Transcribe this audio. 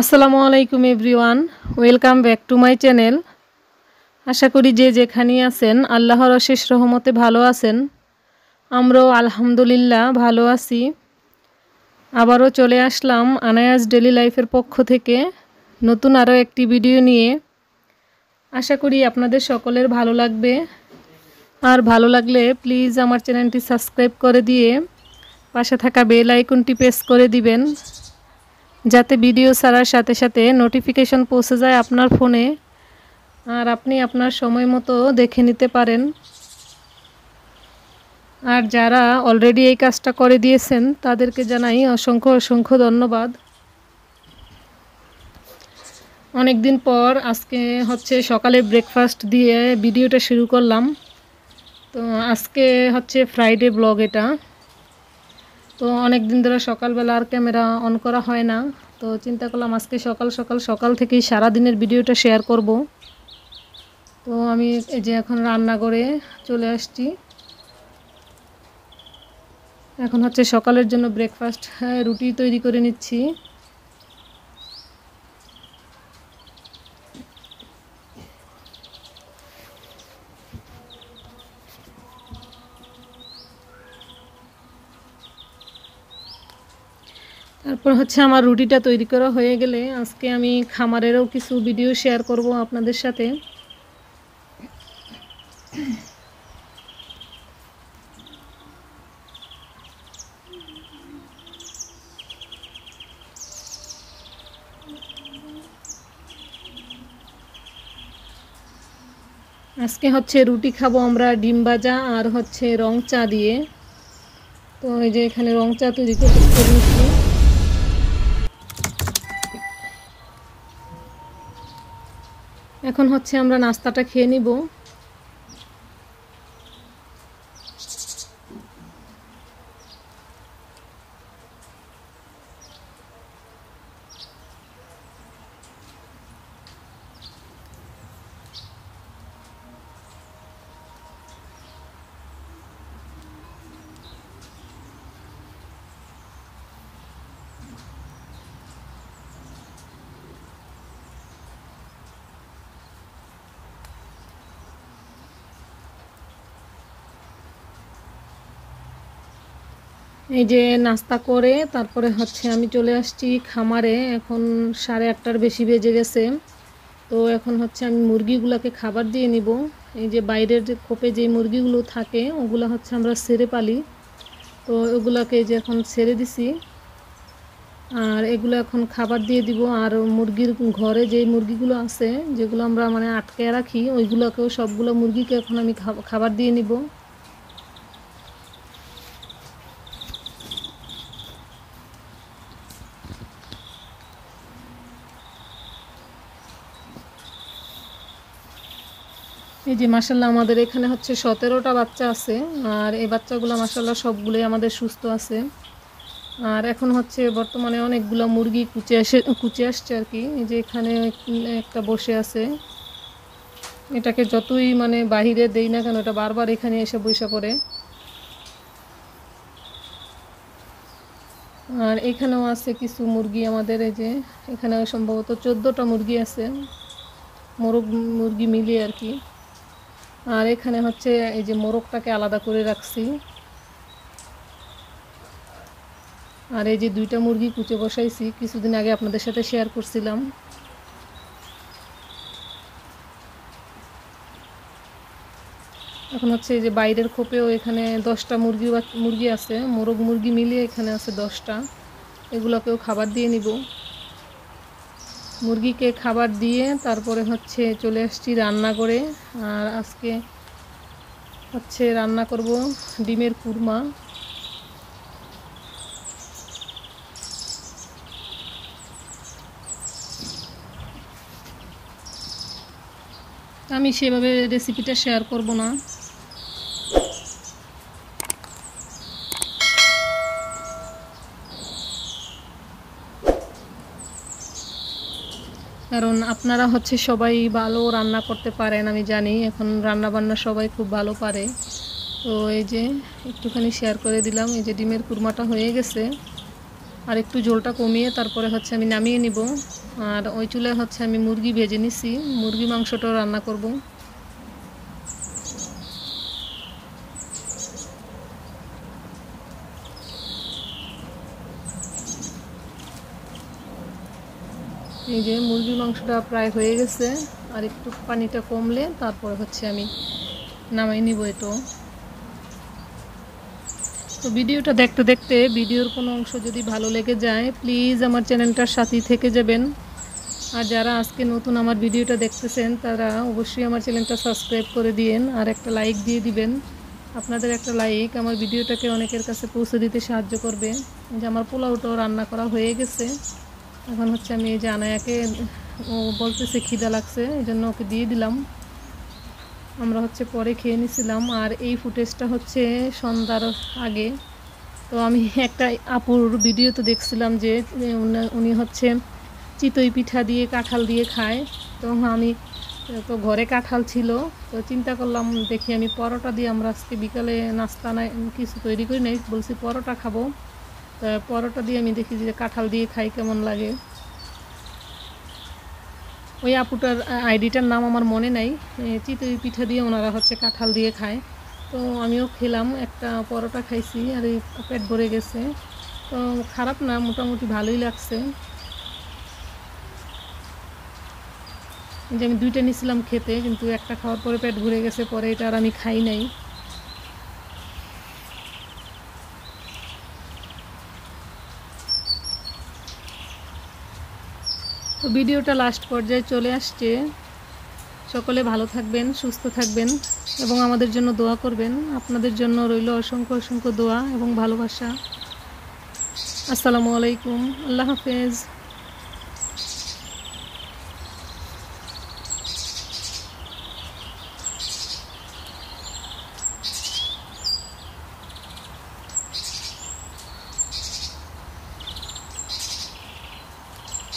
আসসালামু আলাইকুম everyone, welcome back to my channel. আশা করি যে যেখানেই আছেন আল্লাহর অশেষ রহমতে ভালো আছেন। আমরাও আলহামদুলিল্লাহ ভালো আছি। আবারও চলে আসলাম আনায়াস ডেলি লাইফের পক্ষ থেকে নতুন আরও একটি ভিডিও নিয়ে। আশা করি আপনাদের সকলের ভালো লাগবে। আর ভালো লাগলে প্লিজ আমার চ্যানেলটি সাবস্ক্রাইব করে দিয়ে পাশে থাকা বেল আইকনটি প্রেস করে দিবেন, যাতে ভিডিও ছাড়ার সাথে সাথে নোটিফিকেশন পৌঁছে যায় আপনার ফোনে আর আপনি আপনার সময় মতো দেখে নিতে পারেন। আর যারা অলরেডি এই কাজটা করে দিয়েছেন তাদেরকে জানাই অসংখ্য অসংখ্য ধন্যবাদ। অনেক দিন পর আজকে হচ্ছে সকালে ব্রেকফাস্ট দিয়ে ভিডিওটা শুরু করলাম। তো আজকে হচ্ছে ফ্রাইডে ব্লগ এটা। তো অনেক দিন ধরে সকালবেলা আর ক্যামেরা অন করা হয় না, তো চিন্তা করলাম আজকে সকাল থেকেই সারাদিনের ভিডিওটা শেয়ার করব। তো আমি এই যে এখন রান্নাঘরে চলে আসছি। এখন হচ্ছে সকালের জন্য ব্রেকফাস্ট রুটি তৈরি করে নিচ্ছি। তারপর হচ্ছে আমার রুটিটা তৈরি করা হয়ে গেলে আজকে আমি খামারেরও কিছু ভিডিও শেয়ার করব আপনাদের সাথে। আজকে হচ্ছে রুটি খাবো আমরা ডিম ভাজা আর হচ্ছে রং চা দিয়ে। তো এই যে এখানে রং চা তৈরি করে নিচ্ছি। এখন হচ্ছে আমরা নাস্তাটা খেয়ে নিব। এই যে নাস্তা করে তারপরে হচ্ছে আমি চলে আসছি খামারে। এখন 8:30টার বেশি বেজে গেছে। তো এখন হচ্ছে আমি মুরগিগুলোকে খাবার দিয়ে নিব। এই যে বাইরের যে খোপে যে মুরগিগুলো থাকে ওগুলো হচ্ছে আমরা ছেড়ে পালি। তো ওগুলোকে যে এখন ছেড়ে দিছি আর এগুলো এখন খাবার দিয়ে দিব। আর মুরগির ঘরে যে মুরগিগুলো আছে যেগুলো আমরা মানে আটকে রাখি ওইগুলোকেও সবগুলো মুরগিকে এখন আমি খাবার দিয়ে নিব। এই যে মাশাআল্লাহ আমাদের এখানে হচ্ছে 17টা বাচ্চা আছে। আর এই বাচ্চাগুলো মাশাআল্লাহ সবগুলোই আমাদের সুস্থ আছে। আর এখন হচ্ছে বর্তমানে অনেকগুলো মুরগি কুচে আসছে আর কি। এই যে এখানে একটা বসে আছে, এটাকে যতই মানে বাহিরে দেই না কেন এটা বারবার এখানে এসে বসে পড়ে। আর এখানেও আছে কিছু মুরগি আমাদের। এই যে এখানে সম্ভবত 14টা মুরগি আছে, মোরগ মুরগি মিলিয়ে আর কি। আর এখানে হচ্ছে এই যে মোরগটাকে আলাদা করে রাখছি। আর এই যে 2টা মুরগি কুচে বসাইছি, কিছুদিন আগে আপনাদের সাথে শেয়ার করছিলাম। এখন হচ্ছে এই যে বাইরের খোপেও এখানে 10টা মুরগি আছে, মোরগ মুরগি মিলিয়ে এখানে আছে 10টা। এগুলোকেও খাবার দিয়ে নিব। মুরগিকে খাবার দিয়ে তারপরে হচ্ছে চলে আসছি রান্না করে। আর আজকে হচ্ছে রান্না করব ডিমের কুরমা। আমি সেভাবে রেসিপিটা শেয়ার করব না, কারণ আপনারা হচ্ছে সবাই ভালো রান্না করতে পারেন আমি জানি। এখন রান্না বান্না সবাই খুব ভালো পারে। তো এই যে একটুখানি শেয়ার করে দিলাম। এই যে ডিমের কুরমাটা হয়ে গেছে। আর একটু ঝোলটা কমিয়ে তারপরে হচ্ছে আমি নামিয়ে নিব। আর ওই চুলায় হচ্ছে আমি মুরগি ভেজে নিছি, মুরগি মাংসটাও রান্না করব। এই যে মুরগির মাংসটা প্রায় হয়ে গেছে, আর একটু পানিটা কমলে তারপরে হচ্ছে আমি নামাই নিব। তো ভিডিওটা দেখতে দেখতে ভিডিওর কোনো অংশ যদি ভালো লেগে যায় প্লিজ আমার চ্যানেলটার সাথেই থেকে যাবেন। আর যারা আজকে নতুন আমার ভিডিওটা দেখতেছেন তারা অবশ্যই আমার চ্যানেলটা সাবস্ক্রাইব করে দিয়েন আর একটা লাইক দিয়ে দিবেন। আপনাদের একটা লাইক আমার ভিডিওটাকে অনেকের কাছে পৌঁছে দিতে সাহায্য করবে। যে আমার পোলাওটাও রান্না করা হয়ে গেছে, এখন হচ্ছে আমি এই যে আনায়াকে ও বলতেছে খিদা লাগছে, এই জন্য ওকে দিয়ে দিলাম। আমরা হচ্ছে পরে খেয়ে নিছিলাম। আর এই ফুটেজটা হচ্ছে সন্ধ্যার আগে। তো আমি একটা আপুর ভিডিওতে দেখছিলাম যে উনি হচ্ছে চিতই পিঠা দিয়ে কাঁঠাল দিয়ে খায়। তো আমি তো ঘরে কাঁঠাল ছিল, তো চিন্তা করলাম দেখি আমি পরোটা দিয়ে, আমরা আজকে বিকালে নাস্তা নাই কিছু তৈরি করি নাই, বলছি পরোটা খাবো। তো পরোটা দিয়ে আমি দেখি যে কাঁঠাল দিয়ে খাই কেমন লাগে। ওই আপুটার আইডিটার নাম আমার মনে নাই। চিতই পিঠা দিয়ে ওনারা হচ্ছে কাঁঠাল দিয়ে খায়। তো আমিও খেলাম, একটা পরোটা খাইছি আর এই পেট ভরে গেছে। তো খারাপ না, মোটামুটি ভালোই লাগছে। যে আমি দুইটা নিয়েছিলাম খেতে, কিন্তু একটা খাওয়ার পরে পেট ভরে গেছে, পরে এটা আর আমি খাই নাই। তো ভিডিওটা লাস্ট পর্যায়ে চলে আসছে। সকলে ভালো থাকবেন, সুস্থ থাকবেন এবং আমাদের জন্য দোয়া করবেন। আপনাদের জন্য রইল অসংখ্য অসংখ্য দোয়া এবং ভালোবাসা। আসসালামু আলাইকুম, আল্লাহ হাফেজ।